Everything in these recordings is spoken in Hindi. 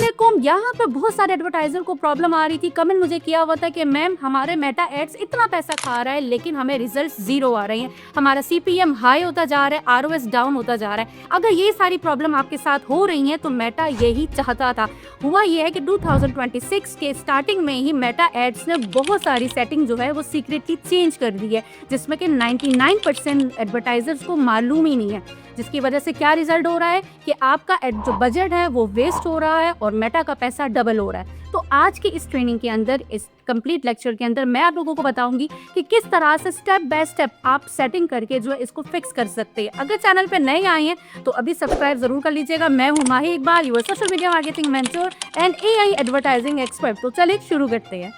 अस्सलामुअलैकुम। यहाँ पर बहुत सारे एडवर्टाइजर को प्रॉब्लम आ रही थी। कमेंट मुझे किया हुआ था कि मैम हमारे मेटा एड्स इतना पैसा खा रहा है लेकिन हमें रिजल्ट जीरो आ रहे हैं, हमारा सीपीएम हाई होता जा रहा है, आरओएस डाउन होता जा रहा है। अगर ये सारी प्रॉब्लम आपके साथ हो रही है तो मेटा यही चाहता था। हुआ ये है कि 2026 के स्टार्टिंग में ही मेटा एड्स ने बहुत सारी सेटिंग जो है वो सीक्रेटली चेंज कर दी है, जिसमें कि 99% एडवर्टाइजर्स को मालूम ही नहीं है, जिसकी वजह से क्या रिजल्ट हो रहा है कि आपका जो बजट है वो वेस्ट हो रहा है और मेटा का पैसा डबल हो रहा है। तो आज की इस ट्रेनिंग के अंदर, इस कंप्लीट लेक्चर के अंदर मैं आप लोगों को बताऊंगी कि किस तरह से स्टेप बाय स्टेप आप सेटिंग करके जो है इसको फिक्स कर सकते हैं। अगर चैनल पे नए आए हैं तो अभी सब्सक्राइब जरूर कर लीजिएगा। मैं हूं Mahi Iqbal, your social media marketing mentor and AI advertising expert. तो चलिए शुरू करते हैं।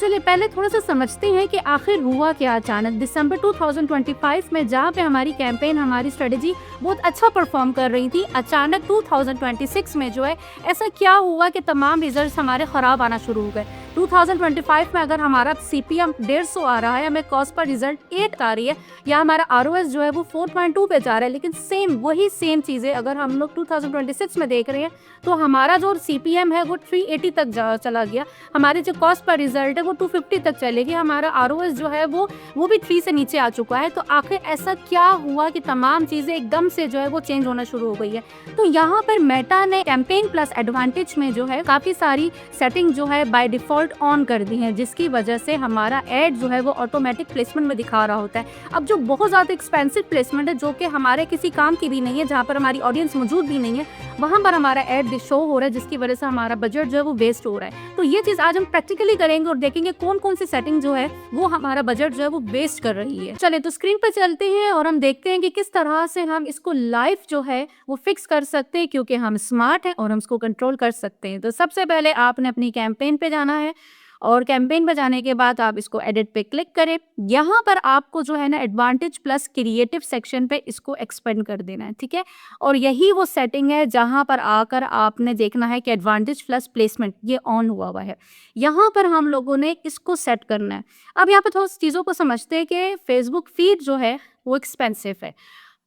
चलिए पहले थोड़ा सा समझते हैं कि आखिर हुआ क्या अचानक दिसंबर 2025 में, जहाँ पे हमारी कैंपेन, हमारी स्ट्रेटेजी बहुत अच्छा परफॉर्म कर रही थी। अचानक 2026 में जो है ऐसा क्या हुआ कि तमाम रिजल्ट्स हमारे ख़राब आना शुरू हो गए। 2025 में अगर हमारा सीपीएम 150 आ रहा है, हमें कॉस्ट पर रिजल्ट 8 आ रही है, या हमारा आरओएस जो है वो 4.2 पे जा रहा है, लेकिन वही सेम चीज़ें अगर हम लोग 2026 में देख रहे हैं तो हमारा जो सीपीएम है वो 380 तक चला गया, हमारी जो कॉस्ट पर रिजल्ट है वो 250 तक चलेगी, हमारा आरओएस जो है वो भी 3 से नीचे आ चुका है। तो आखिर ऐसा क्या हुआ कि तमाम चीज़ें एकदम से जो है वो चेंज होना शुरू हो गई है। तो यहाँ पर मेटा ने कैंपेन प्लस एडवांटेज में जो है काफ़ी सारी सेटिंग जो है बाय डिफ़ॉल्ट ऑन कर दी है, जिसकी वजह से हमारा एड जो है वो ऑटोमेटिक प्लेसमेंट में दिखा रहा होता है। अब जो बहुत ज़्यादा एक्सपेंसिव प्लेसमेंट है, जो कि हमारे किसी काम की भी नहीं है, जहाँ पर हमारी ऑडियंस मौजूद भी नहीं है, वहाँ पर हमारा एड शो हो रहा है, जिसकी वजह से हमारा बजट जो है वो वेस्ट हो रहा है। तो ये चीज़ आज हम प्रैक्टिकली करेंगे और देखेंगे कौन कौन सी सेटिंग जो है वो हमारा बजट जो है वो वेस्ट कर रही है। चले तो स्क्रीन पर चलते हैं और हम देखते हैं कि किस तरह से हम इसको लाइव जो है वो फिक्स कर सकते हैं, क्योंकि हम स्मार्ट हैं और हम इसको कंट्रोल कर सकते हैं। तो सबसे पहले आपने अपनी कैंपेन पे जाना है और कैंपेन पे जाने के बाद आप इसको एडिट पे क्लिक करें। यहाँ पर आपको जो है ना एडवांटेज प्लस क्रिएटिव सेक्शन पे इसको एक्सपेंड कर देना है, ठीक है। और यही वो सेटिंग है जहाँ पर आकर आपने देखना है कि एडवांटेज प्लस प्लेसमेंट ये ऑन हुआ है। यहाँ पर हम लोगों ने इसको सेट करना है। अब यहाँ पर थोड़ी चीज़ों को समझते हैं कि फेसबुक फीड जो है वो एक्सपेंसिव है,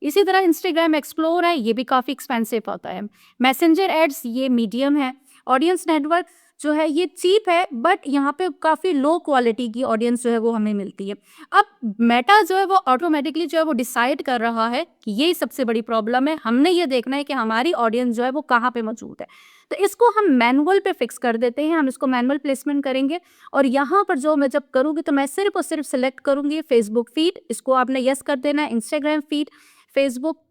इसी तरह इंस्टाग्राम एक्सप्लोर है, ये भी काफ़ी एक्सपेंसिव होता है। मैसेंजर एड्स ये मीडियम है। ऑडियंस नेटवर्क जो है ये चीप है, बट यहाँ पे काफ़ी लो क्वालिटी की ऑडियंस जो है वो हमें मिलती है। अब मेटा जो है वो ऑटोमेटिकली जो है वो डिसाइड कर रहा है कि ये सबसे बड़ी प्रॉब्लम है, हमने ये देखना है कि हमारी ऑडियंस जो है वो कहाँ पे मौजूद है। तो इसको हम मैनुअल पे फिक्स कर देते हैं, हम इसको मैनुअल प्लेसमेंट करेंगे। और यहाँ पर जो मैं जब करूँगी तो मैं सिर्फ और सिर्फ सेलेक्ट करूँगी फेसबुक फीड, इसको आपने यस कर देना है। Instagram feed, Facebook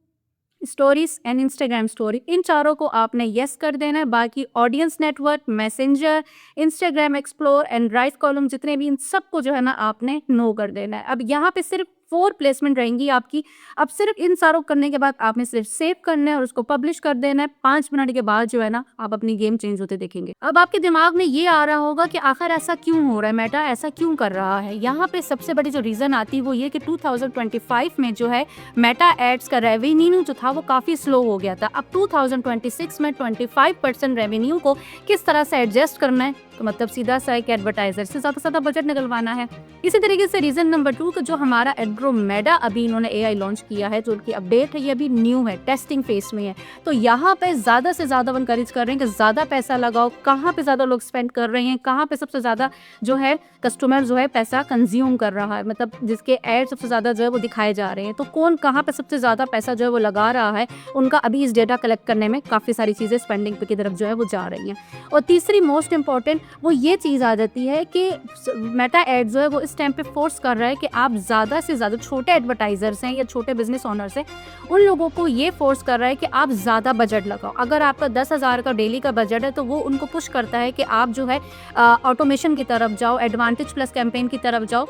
stories and Instagram story, इन चारों को आपने यस कर देना है। बाकी audience network, messenger, Instagram explore and right column, जितने भी इन सबको जो है ना आपने नो कर देना है। अब यहाँ पे सिर्फ 4 प्लेसमेंट रहेंगी आपकी। अब सिर्फ इन सारों करने के बाद आपने सिर्फ सेव करना है और उसको पब्लिश कर देना है। 5 मिनट के बाद जो है ना आप अपनी गेम चेंज होते देखेंगे। अब आपके दिमाग में ये आ रहा होगा कि आखिर ऐसा क्यों हो रहा है, मेटा ऐसा क्यों कर रहा है। यहाँ पे सबसे बड़ी जो रीज़न आती है वो ये कि 2025 में जो है मेटा एड्स का रेवेन्यू जो था वो काफ़ी स्लो हो गया था। अब 2026 में 25% रेवेन्यू को किस तरह से एडजस्ट करना है, तो मतलब सीधा सा एक एडवर्टाइजर से ज़्यादा बजट निकलवाना है। इसी तरीके से रीज़न नंबर 2 का जो हमारा एड्रोमेडा अभी इन्होंने एआई लॉन्च किया है, जो उनकी अपडेट है, ये अभी न्यू है, टेस्टिंग फेस में है। तो यहाँ पे ज़्यादा से ज़्यादा इनकरेज कर रहे हैं कि ज़्यादा पैसा लगाओ। कहाँ पे ज़्यादा लोग स्पेंड कर रहे हैं, कहाँ पे सबसे ज़्यादा जो है कस्टमर जो है पैसा कंज्यूम कर रहा है, मतलब जिसके एड सबसे ज़्यादा जो है वो दिखाए जा रहे हैं, तो कौन कहाँ पे सबसे ज़्यादा पैसा जो है वो लगा रहा है, उनका अभी इस डेटा कलेक्ट करने में काफ़ी सारी चीज़ें स्पेंडिंग की तरफ जो है वो जा रही हैं। और तीसरी मोस्ट इंपॉर्टेंट वो ये चीज़ आ जाती है कि मेटा एड जो है वो इस टाइम पे फोर्स कर रहा है कि आप ज़्यादा से ज़्यादा, छोटे एडवर्टाइजर्स हैं या छोटे बिजनेस ओनर्स हैं, उन लोगों को ये फोर्स कर रहा है कि आप ज़्यादा बजट लगाओ। अगर आपका 10,000 का डेली का बजट है तो वो उनको पुश करता है कि आप जो है ऑटोमेशन की तरफ जाओ, एडवांटेज प्लस कैंपेन की तरफ जाओ,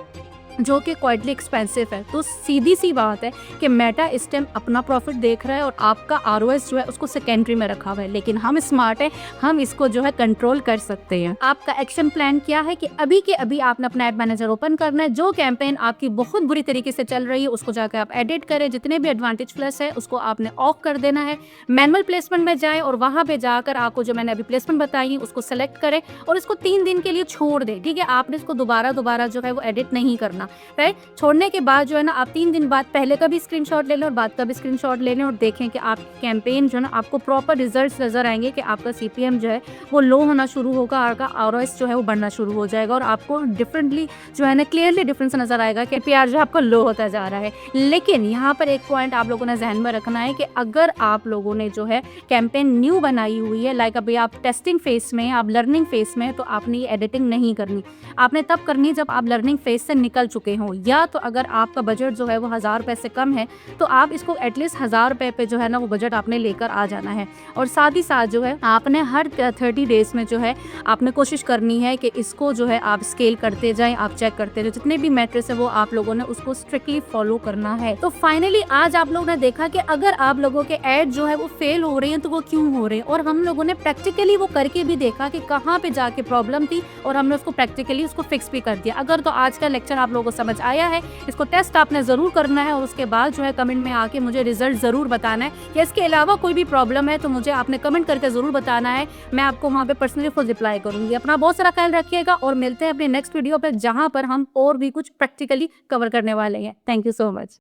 जो कि क्वाइटली एक्सपेंसिव है। तो सीधी सी बात है कि मेटा इस टाइम अपना प्रॉफिट देख रहा है और आपका आरओएस जो है उसको सेकेंडरी में रखा हुआ है, लेकिन हम स्मार्ट है, हम इसको जो है कंट्रोल कर सकते हैं। आपका एक्शन प्लान क्या है कि अभी के अभी आपने अपना एड मैनेजर ओपन करना है, जो कैंपेन आपकी बहुत बुरी तरीके से चल रही है उसको जाकर आप एडिट करें, जितने भी एडवांटेज प्लस है उसको आपने ऑफ कर देना है, मैनुअल प्लेसमेंट में जाए और वहां पे जाकर आपको जो मैंने अभी प्लेसमेंट बताई है उसको सेलेक्ट करें और इसको 3 दिन के लिए छोड़ दें। ठीक है, आपने इसको दोबारा जो है वो एडिट नहीं करना, राइट। छोड़ने के बाद जो है ना आप 3 दिन बाद पहले का भी स्क्रीनशॉट ले लें और बाद का भी स्क्रीनशॉट ले लें और देखें कि आपकी कैंपेन जो है ना आपको प्रॉपर रिजल्ट्स नजर आएंगे कि आपका सीपीएम जो है वो लो होना शुरू होगा, आपका आरओएस जो है वो बढ़ना शुरू हो जाएगा और आपको डिफरेंटली जो है ना क्लियरली डिफरेंस नजर आएगा कि पीआर जो है आपका लो होता जा रहा है। लेकिन यहाँ पर एक पॉइंट आप लोगों ने ध्यान में रखना है कि अगर आप लोगों ने जो है कैंपेन न्यू बनाई हुई है, लाइक अभी आप टेस्टिंग फेस में, आप लर्निंग फेस में, तो आपने ये एडिटिंग नहीं करनी। आपने तब करनी जब आप लर्निंग फेज से निकल चुके हो, या तो अगर आपका बजट जो है वो 1000 रुपये से कम है तो आप इसको एटलीस्ट 1000 रुपये पे जो है ना वो बजट आपने लेकर आ जाना है। और साथ ही साथ जो है आपने हर 30 डेज में जो है आपने कोशिश करनी है कि इसको जो है आप स्केल करते जाएं, आप चेक करते जाएं, जितने भी मैट्रिक्स है वो आप लोगों ने उसको स्ट्रिक्टली फॉलो करना है। तो फाइनली आज आप लोगों ने देखा कि अगर आप लोगों के एड जो है वो फेल हो रहे हैं तो वो क्यों हो रहे हैं, और हम लोगों ने प्रैक्टिकली वो करके भी देखा कि कहाँ पे जाके प्रॉब्लम थी और हमने उसको प्रैक्टिकली उसको फिक्स भी कर दिया। अगर तो आज का लेक्चर आप लोगों को समझ आया है, इसको टेस्ट आपने जरूर करना है और उसके बाद जो है कमेंट में आके मुझे रिजल्ट जरूर बताना है। या इसके अलावा कोई भी प्रॉब्लम है तो मुझे आपने कमेंट करके जरूर बताना है, मैं आपको वहाँ पे पर्सनली खुद रिप्लाई करूंगी। अपना बहुत सारा ख्याल रखिएगा और मिलते हैं अपने नेक्स्ट वीडियो पर, जहाँ पर हम और भी कुछ प्रैक्टिकली कवर करने वाले हैं। Thank you so much.